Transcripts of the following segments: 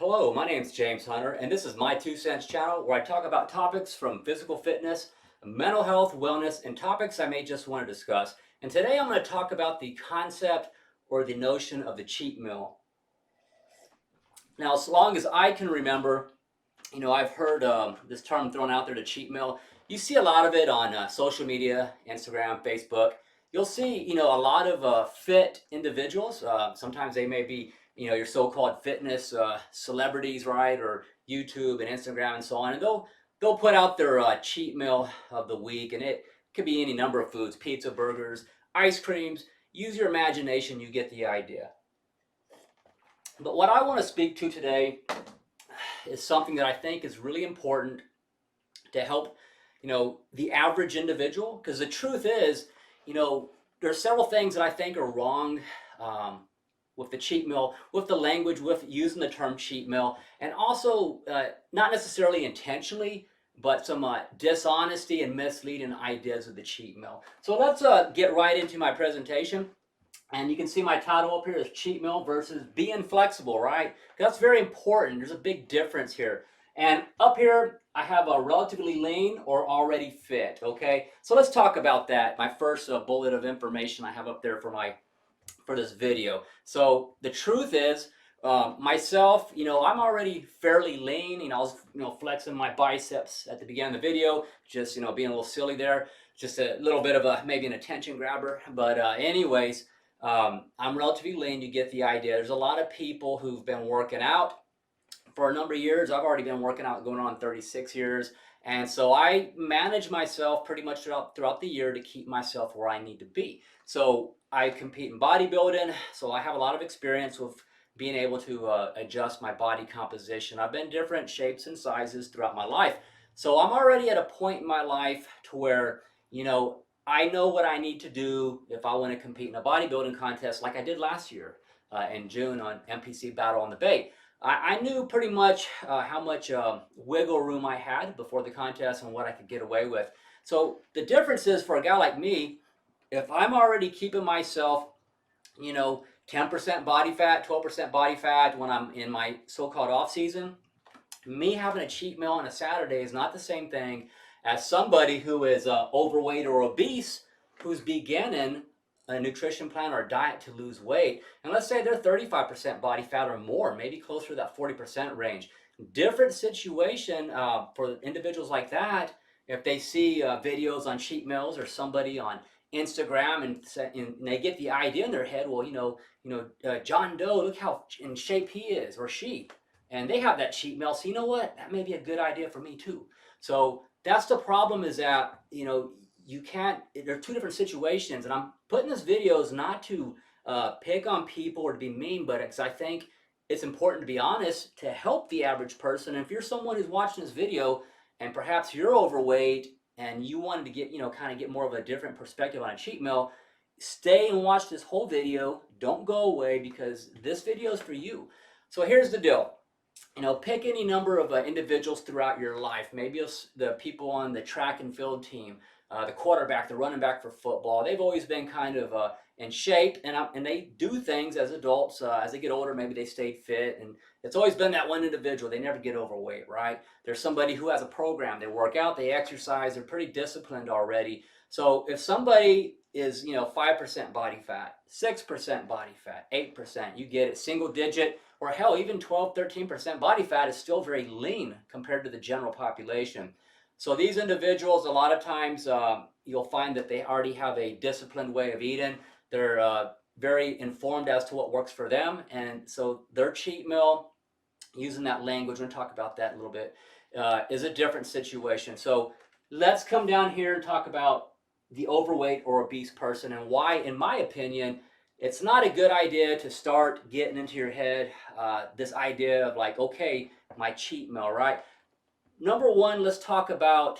Hello, my name is James Hunter, and this is my 2 cents channel where I talk about topics from physical fitness, mental health, wellness, and topics I may just want to discuss. And today I'm going to talk about the concept or the notion of the cheat meal. Now, as long as I can remember, I've heard this term thrown out there, the cheat meal. You see a lot of it on social media, Instagram, Facebook. You'll see, a lot of fit individuals. Sometimes they may be, your so-called fitness celebrities, right, or YouTube and Instagram and so on. And they'll put out their cheat meal of the week, and it could be any number of foods: pizza, burgers, ice creams. Use your imagination. You get the idea. But what I want to speak to today is something that I think is really important to help, the average individual. Because the truth is, there are several things that I think are wrong with the cheat meal, with the language, with using the term cheat meal, and also not necessarily intentionally, but some dishonesty and misleading ideas of the cheat meal. So let's get right into my presentation. And you can see my title up here is cheat meal versus being flexible, right? That's very important. There's a big difference here. And up here, I have a relatively lean or already fit, okay? So let's talk about that. My first bullet of information I have up there for this video. So the truth is, myself, I'm already fairly lean. I was, flexing my biceps at the beginning of the video, just, being a little silly there. Just a little bit of maybe an attention grabber. But anyways, I'm relatively lean. You get the idea. There's a lot of people who've been working out for a number of years. I've already been working out going on 36 years. And so I manage myself pretty much throughout the year to keep myself where I need to be. So I compete in bodybuilding. So I have a lot of experience with being able to adjust my body composition. I've been different shapes and sizes throughout my life. So I'm already at a point in my life to where, I know what I need to do if I want to compete in a bodybuilding contest like I did last year in June on NPC Battle on the Bay. I knew pretty much how much wiggle room I had before the contest and what I could get away with. So the difference is, for a guy like me, if I'm already keeping myself, 10% body fat, 12% body fat when I'm in my so-called off season, me having a cheat meal on a Saturday is not the same thing as somebody who is overweight or obese, who's beginning a nutrition plan or a diet to lose weight. And let's say they're 35% body fat or more, maybe closer to that 40% range. Different situation for individuals like that. If they see videos on cheat meals or somebody on Instagram and they get the idea in their head, well, John Doe, look how in shape he is, or she, and they have that cheat meal. So you know what? That may be a good idea for me too. So that's the problem, is that, you can't, there are two different situations. And I'm putting this videos not to pick on people or to be mean, but because I think it's important to be honest to help the average person. And if you're someone who's watching this video and perhaps you're overweight and you wanted to get, kind of get more of a different perspective on a cheat meal, stay and watch this whole video. Don't go away, because this video is for you. So here's the deal. Pick any number of individuals throughout your life. Maybe it's the people on the track and field team, the quarterback, the running back for football. They've always been kind of in shape, and they do things as adults. As they get older, maybe they stay fit, and it's always been that one individual. They never get overweight, right? There's somebody who has a program. They work out, they exercise, they're pretty disciplined already. So if somebody is, 5% body fat, 6% body fat, 8%, you get it, single digit, or hell, even 12, 13% body fat is still very lean compared to the general population. So these individuals, a lot of times, you'll find that they already have a disciplined way of eating. They're very informed as to what works for them. And so their cheat meal, using that language, we're going to talk about that in a little bit, is a different situation. So let's come down here and talk about the overweight or obese person, and why, in my opinion, it's not a good idea to start getting into your head this idea of like, okay, my cheat meal, right? Number one, let's talk about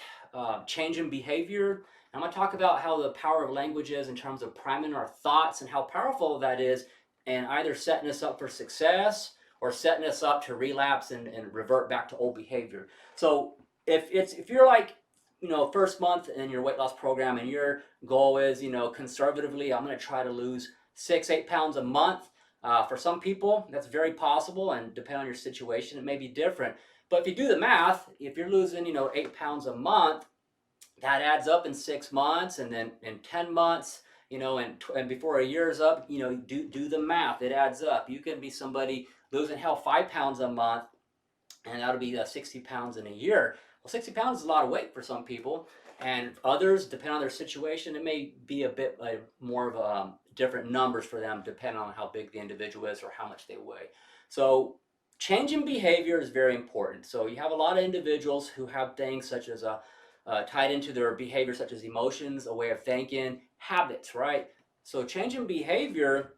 changing behavior. I'm going to talk about how the power of language is in terms of priming our thoughts and how powerful that is, and either setting us up for success or setting us up to relapse and revert back to old behavior. So if you're like, first month in your weight loss program and your goal is, conservatively, I'm going to try to lose 6-8 pounds a month, For some people, that's very possible, and depending on your situation, it may be different. But if you do the math, if you're losing, 8 pounds a month, that adds up in 6 months, and then in 10 months, and before a year is up, do the math. It adds up. You can be somebody losing 5 pounds a month, and that'll be 60 pounds in a year. Well, 60 pounds is a lot of weight for some people, and others, depending on their situation, it may be a bit more of different numbers for them, depending on how big the individual is or how much they weigh. So changing behavior is very important. So you have a lot of individuals who have things such as tied into their behavior, such as emotions, a way of thinking, habits, right? So changing behavior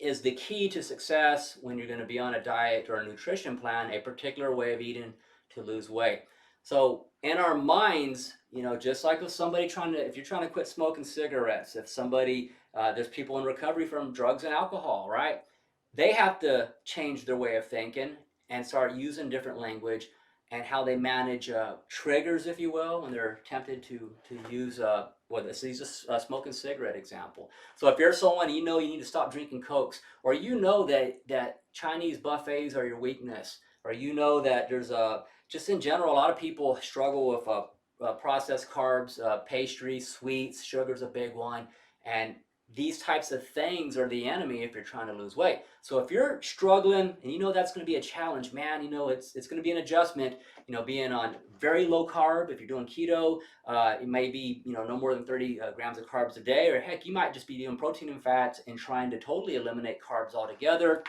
is the key to success when you're going to be on a diet or a nutrition plan, a particular way of eating to lose weight. So in our minds, just like with somebody if you're trying to quit smoking cigarettes, if somebody, there's people in recovery from drugs and alcohol, right? They have to change their way of thinking and start using different language and how they manage triggers, if you will, when they're tempted to use, let's use a smoking cigarette example. So if you're someone, you need to stop drinking Cokes, or that Chinese buffets are your weakness, or that there's just in general, a lot of people struggle with processed carbs, pastries, sweets, sugar's a big one, and these types of things are the enemy if you're trying to lose weight. So if you're struggling and that's going to be a challenge, man, it's going to be an adjustment, being on very low carb. If you're doing keto, it may be, no more than 30 grams of carbs a day, or heck, you might just be doing protein and fats and trying to totally eliminate carbs altogether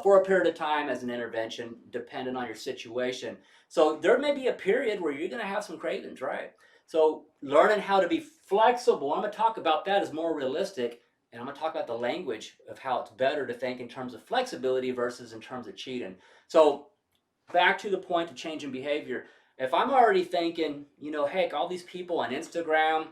for a period of time as an intervention, depending on your situation. So there may be a period where you're going to have some cravings, right? So learning how to be flexible, I'm going to talk about that as more realistic, and I'm going to talk about the language of how it's better to think in terms of flexibility versus in terms of cheating. So back to the point of changing behavior. If I'm already thinking, heck, all these people on Instagram,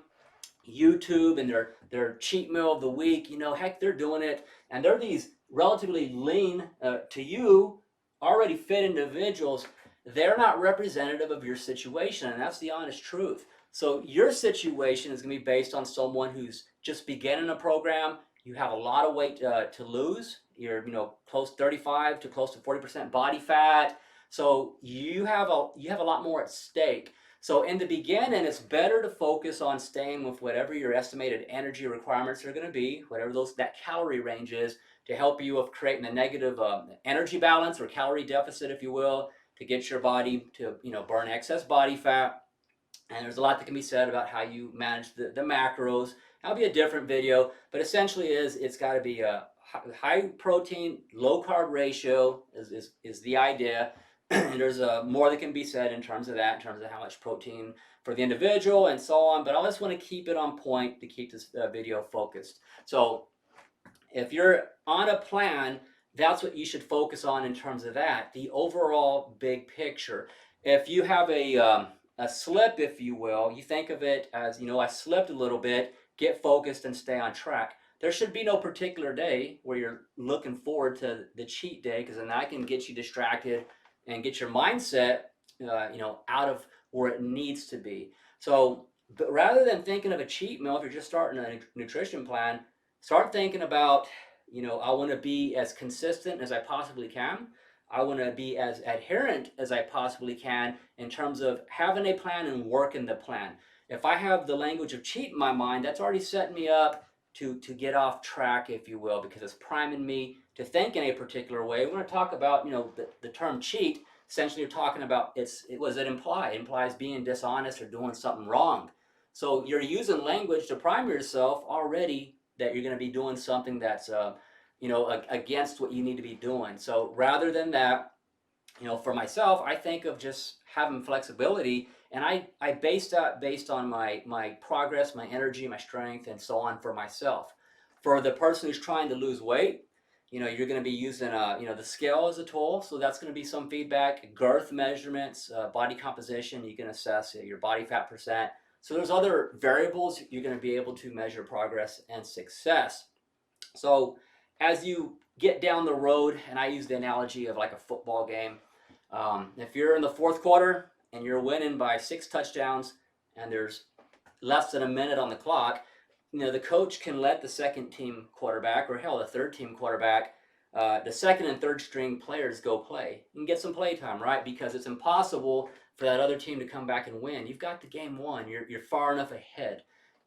YouTube, and their cheat meal of the week, heck, they're doing it, and they're these relatively lean to you, already fit individuals. They're not representative of your situation, and that's the honest truth. So your situation is going to be based on someone who's just beginning a program. You have a lot of weight to lose. You're close to 35 to close to 40% body fat. So you have a lot more at stake. So in the beginning, it's better to focus on staying with whatever your estimated energy requirements are going to be, whatever that calorie range is, to help you with creating a negative energy balance or calorie deficit, if you will, to get your body to burn excess body fat. And there's a lot that can be said about how you manage the macros. That'll be a different video, but essentially it's got to be a high protein, low carb ratio is the idea. And there's more that can be said in terms of that, in terms of how much protein for the individual and so on. But I just want to keep it on point to keep this video focused. So if you're on a plan, that's what you should focus on in terms of that, the overall big picture. If you have a slip, if you will, you think of it as, I slipped a little bit, get focused and stay on track. There should be no particular day where you're looking forward to the cheat day, because then that can get you distracted and get your mindset, out of where it needs to be. So, but rather than thinking of a cheat meal, if you're just starting a nutrition plan, start thinking about, I want to be as consistent as I possibly can. I want to be as adherent as I possibly can in terms of having a plan and working the plan. If I have the language of cheat in my mind, that's already setting me up to get off track, if you will, because it's priming me to think in a particular way. We're going to talk about, the term cheat. Essentially, you're talking about what does it imply? It implies being dishonest or doing something wrong. So you're using language to prime yourself already that you're going to be doing something that's against what you need to be doing. So rather than that, for myself, I think of just having flexibility, and I base that based on my progress, my energy, my strength, and so on for myself. For the person who's trying to lose weight, you're going to be using the scale as a tool. So that's going to be some feedback, girth measurements, body composition. You can assess your body fat percent. So there's other variables you're going to be able to measure progress and success. So as you get down the road, and I use the analogy of like a football game, if you're in the fourth quarter and you're winning by 6 touchdowns and there's less than a minute on the clock, the coach can let the second team quarterback, or hell, the third team quarterback, the second and third string players go play and get some play time, right? Because it's impossible for that other team to come back and win. You've got the game won. You're far enough ahead.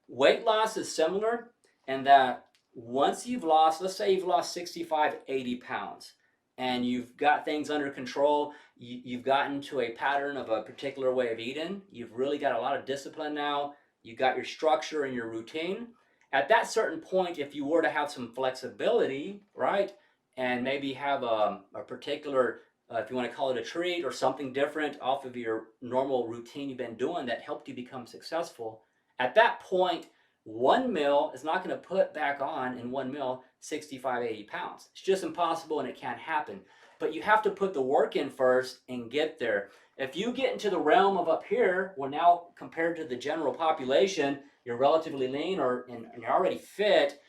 Weight loss is similar in that once you've lost, let's say you've lost 65, 80 pounds, and you've got things under control, you've gotten to a pattern of a particular way of eating, you've really got a lot of discipline now, you've got your structure and your routine. At that certain point, if you were to have some flexibility, right, and maybe have a particular, if you want to call it a treat or something different off of your normal routine you've been doing that helped you become successful, at that point, one meal is not going to put back on in one meal 65, 80 pounds. It's just impossible and it can't happen. But you have to put the work in first and get there. If you get into the realm of up here, where now compared to the general population, you're relatively lean and you're already fit,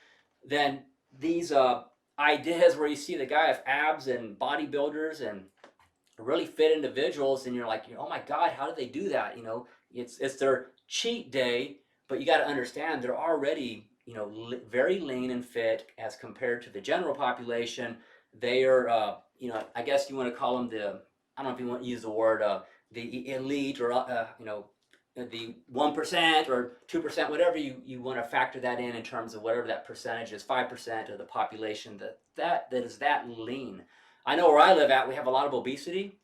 then these ideas where you see the guy with abs and bodybuilders and really fit individuals, and you're like, oh my God, how did they do that? It's their cheat day, but you got to understand they're already very lean and fit as compared to the general population. They are I guess you want to call them I don't know if you want to use the word the elite or the 1% or 2%, whatever you want to factor that in terms of whatever that percentage is, 5% of the population that is that lean. I know where I live at, we have a lot of obesity,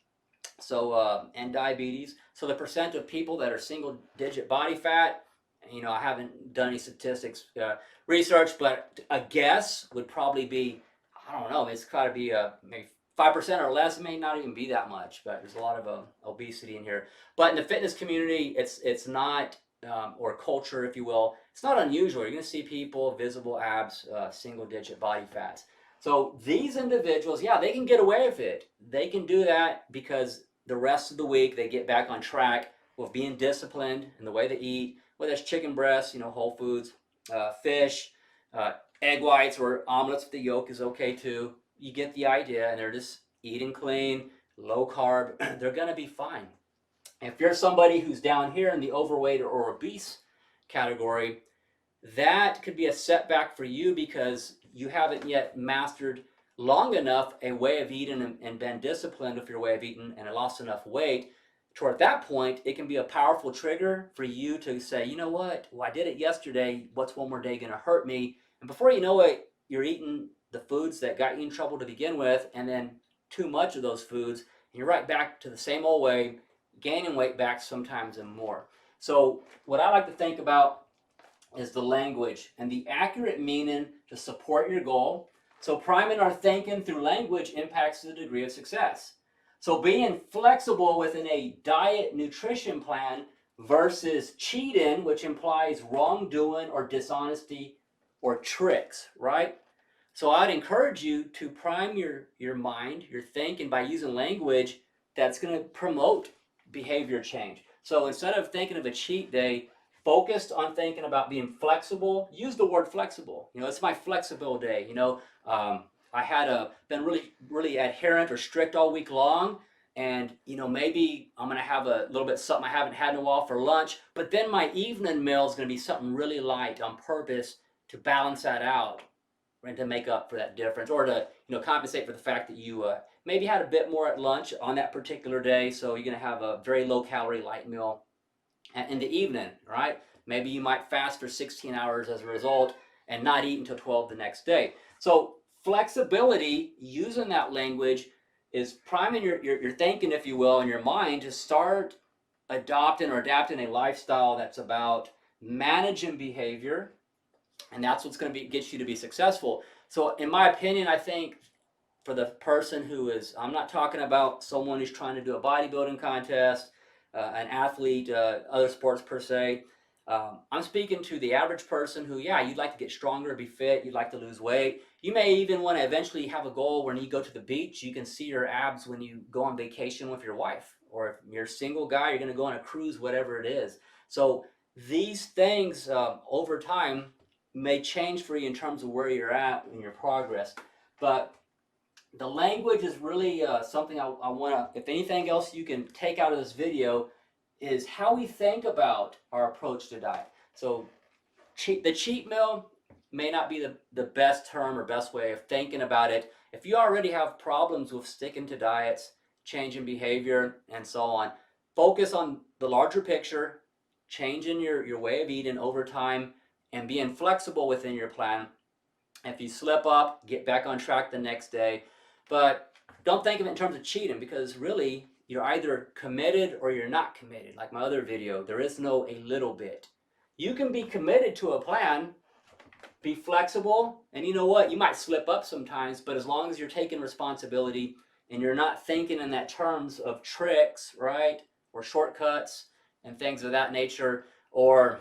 and diabetes. So the percent of people that are single digit body fat, I haven't done any statistics research, but a guess would probably be, I don't know, it's got to be maybe 5% or less. It may not even be that much, but there's a lot of obesity in here. But in the fitness community, it's not, or culture, if you will, it's not unusual. You're going to see people, visible abs, single digit body fats. So these individuals, yeah, they can get away with it. They can do that because the rest of the week they get back on track with being disciplined in the way they eat, whether it's chicken breasts, whole foods, fish, egg whites or omelets with the yolk is okay too. You get the idea, and they're just eating clean, low carb. They're going to be fine. If you're somebody who's down here in the overweight or obese category, that could be a setback for you because you haven't yet mastered long enough a way of eating and been disciplined with your way of eating and lost enough weight to where at that point it can be a powerful trigger for you to say, you know what, well, I did it yesterday, what's one more day going to hurt me? And before you know it, you're eating the foods that got you in trouble to begin with, and then too much of those foods, and you're right back to the same old way, gaining weight back sometimes and more. So what I like to think about is the language and the accurate meaning to support your goal. So priming our thinking through language impacts the degree of success. So being flexible within a diet nutrition plan versus cheating, which implies wrongdoing or dishonesty or tricks, right? So I'd encourage you to prime your mind, your thinking by using language that's going to promote behavior change. So instead of thinking of a cheat day, focused on thinking about being flexible. Use the word flexible. It's my flexible day. I had been really adherent or strict all week long, and maybe I'm gonna have a little bit something I haven't had in a while for lunch. But then my evening meal is gonna be something really light on purpose to balance that out and to make up for that difference, or to compensate for the fact that you maybe had a bit more at lunch on that particular day. So you're gonna have a very low calorie light meal in the evening, right? Maybe you might fast for 16 hours as a result and not eat until 12 the next day. So flexibility, using that language, is priming your thinking, if you will, in your mind to start adopting or adapting a lifestyle that's about managing behavior, and that's what's going to get you to be successful. So in my opinion, I think for the person who is, I'm not talking about someone who's trying to do a bodybuilding contest, an athlete, other sports per se. I'm speaking to the average person who, yeah, you'd like to get stronger, be fit, you'd like to lose weight. You may even want to eventually have a goal when you go to the beach, you can see your abs when you go on vacation with your wife. Or if you're a single guy, you're going to go on a cruise, whatever it is. So these things over time may change for you in terms of where you're at in your progress. But the language is really something I want to, if anything else you can take out of this video, is how we think about our approach to diet. So the cheat meal, may not be the best term or best way of thinking about it. If you already have problems with sticking to diets, changing behavior, and so on, focus on the larger picture, changing your way of eating over time, and being flexible within your plan. If you slip up, get back on track the next day. But don't think of it in terms of cheating, because really you're either committed or you're not committed. Like my other video, there is no a little bit. You can be committed to a plan, be flexible, and you know what? You might slip up sometimes, but as long as you're taking responsibility and you're not thinking in that terms of tricks, right? Or shortcuts and things of that nature, or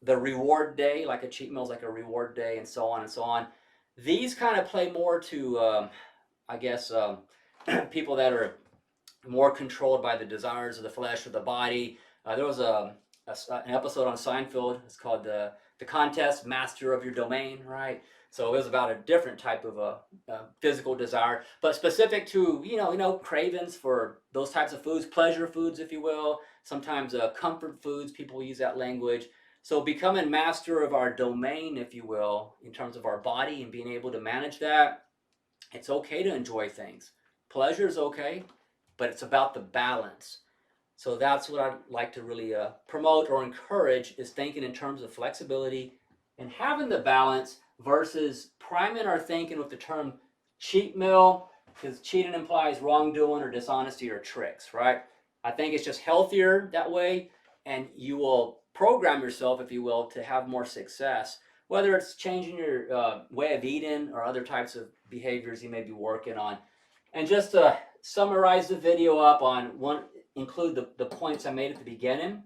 the reward day, like a cheat meal is like a reward day, and so on and so on. These kind of play more to, I guess, people that are more controlled by the desires of the flesh or the body. There was an episode on Seinfeld. It's called the Contest, Master of Your Domain, right? So it was about a different type of a physical desire, but specific to cravings for those types of foods, pleasure foods, if you will. Sometimes comfort foods. People use that language. So becoming master of our domain, if you will, in terms of our body and being able to manage that, it's okay to enjoy things. Pleasure is okay, but it's about the balance. So that's what I'd like to really promote or encourage, is thinking in terms of flexibility and having the balance versus priming our thinking with the term cheat meal, because cheating implies wrongdoing or dishonesty or tricks, right? I think it's just healthier that way, and you will program yourself, if you will, to have more success, whether it's changing your way of eating or other types of behaviors you may be working on. And just to summarize the video up on one, include the points I made at the beginning.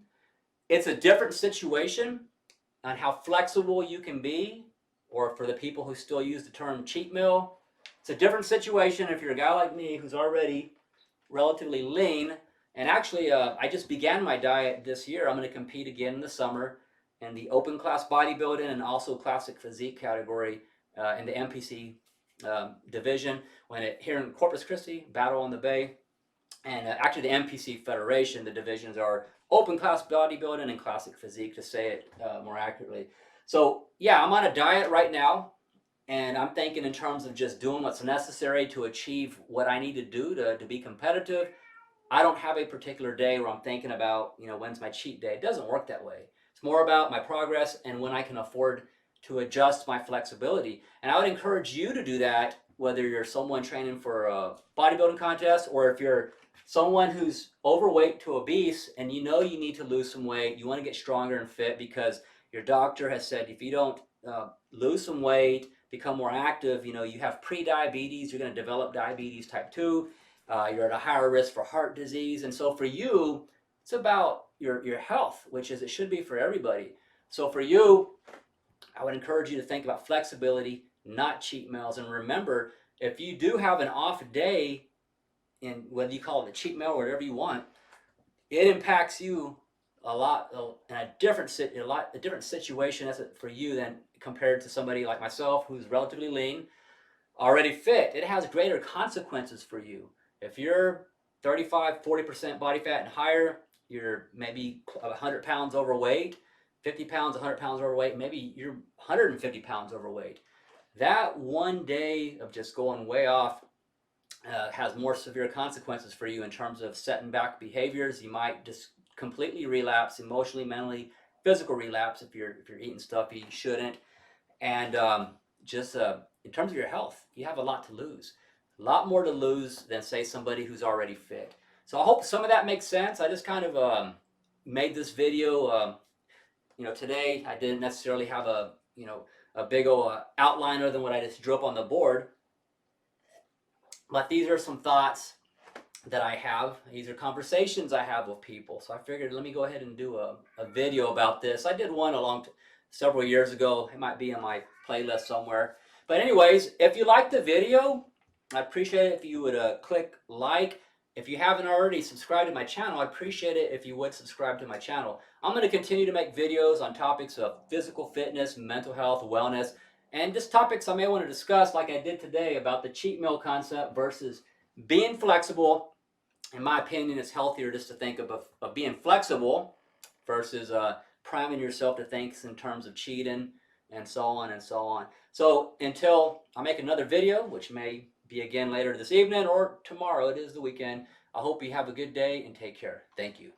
It's a different situation on how flexible you can be, or for the people who still use the term cheat meal, it's a different situation if you're a guy like me who's already relatively lean. And actually, I just began my diet this year. I'm going to compete again in the summer in the open class bodybuilding and also classic physique category in the NPC division here in Corpus Christi, Battle on the Bay. And actually the NPC Federation, the divisions are open class bodybuilding and classic physique, to say it more accurately. So yeah, I'm on a diet right now, and I'm thinking in terms of just doing what's necessary to achieve what I need to do to be competitive. I don't have a particular day where I'm thinking about, when's my cheat day. It doesn't work that way. It's more about my progress and when I can afford to adjust my flexibility. And I would encourage you to do that, whether you're someone training for a bodybuilding contest, or if you're someone who's overweight to obese and you need to lose some weight, you want to get stronger and fit because your doctor has said if you don't lose some weight, become more active, you have pre-diabetes, you're going to develop diabetes type 2. You're at a higher risk for heart disease. And so for you, it's about your health, which is it should be for everybody. So for you, I would encourage you to think about flexibility, not cheat meals. And remember, if you do have an off day, in whether you call it a cheat meal or whatever you want, it impacts you a lot in a different situation for you than compared to somebody like myself who's relatively lean, already fit. It has greater consequences for you. If you're 35, 40% body fat and higher, you're maybe 100 pounds overweight, 50 pounds, 100 pounds overweight, maybe you're 150 pounds overweight. That one day of just going way off has more severe consequences for you in terms of setting back behaviors. You might just completely relapse emotionally, mentally, physical relapse if you're eating stuff you shouldn't. And just in terms of your health, you have a lot to lose. A lot more to lose than, say, somebody who's already fit. So I hope some of that makes sense. I just kind of made this video. Today I didn't necessarily have a big old outline other than what I just drew up on the board. But these are some thoughts that I have. These are conversations I have with people. So I figured let me go ahead and do a video about this. I did one several years ago. It might be in my playlist somewhere. But anyways, if you liked the video, I appreciate it if you would click like. If you haven't already subscribed to my channel, I'd appreciate it if you would subscribe to my channel. I'm going to continue to make videos on topics of physical fitness, mental health, wellness, and just topics I may want to discuss, like I did today about the cheat meal concept versus being flexible. In my opinion, it's healthier just to think of being flexible versus priming yourself to think in terms of cheating. and so on and so on. So until I make another video, which may be again later this evening or tomorrow, it is the weekend, I hope you have a good day and take care. Thank you.